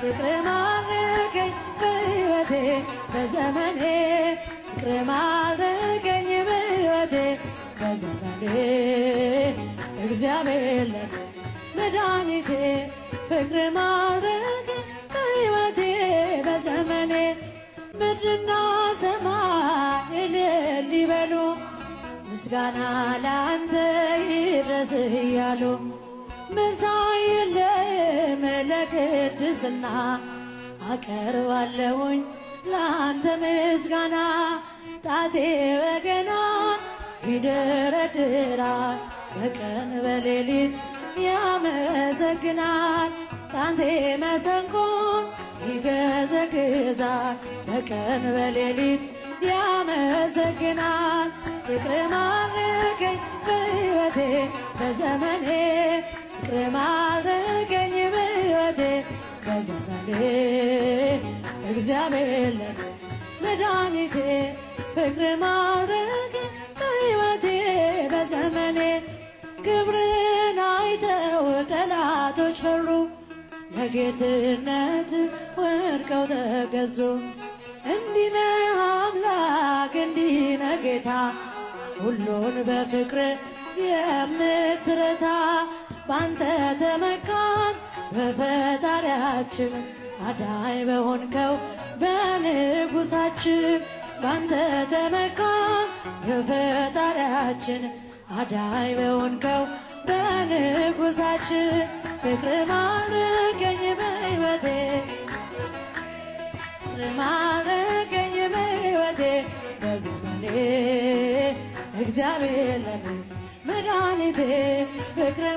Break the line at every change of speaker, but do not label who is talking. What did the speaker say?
ፍቅር ማረከኝ በሕይወቴ በዘመኔ ፍቅር ማረከኝ በሕይወቴ በዘመኔ እግዚአብሔር ለኔ መድኃኒቴ ፍቅር ማረከኝ በሕይወቴ በዘመኔ ምድርና ሰማይ እልል ይበሉ ምስጋና ላንተ ይድረስህ እያሉ መሳይ የለም ለቅድስና አቀርባለሁኝ ላንተ ምስጋና ጣቴ በገና ይደረድራል በቀን በሌሊት ያመሰግናል ጣቴ መሰንቆን ይገዘግዛል በቀን በሌሊት ያመሰግናል ፍቅር ማረከኝ በሕይወቴ በዘመኔ ፍቅር ማረከኝ በሕይወቴ በዘመኔ እግዚአብሔር ለኔ መድኃኒቴ ፍቅር ማረከኝ በሕይወቴ በዘመኔ ክብርን አይተው ጠላቶች ፈሩ ለጌትነት ወድቀው ተገዙ እንዲህ ነህ አምላክ እንዲህ ነህ ጌታ ሁሉን በፍቅር የምትረታ ባንተ ተመካን በፈጣሪያችን አዳኝ በሆንከው በንጉሳችን ባንተ ተመካን በፈጣሪያችን አዳኝ በሆንከው በንጉሳችን ፍቅር ማረከኝ በሕይወቴ ፍቅር ማረከኝ በሕይወቴ በዘመኔ እግዚአብሔር ለኔ መድኃኒቴ ፍቅር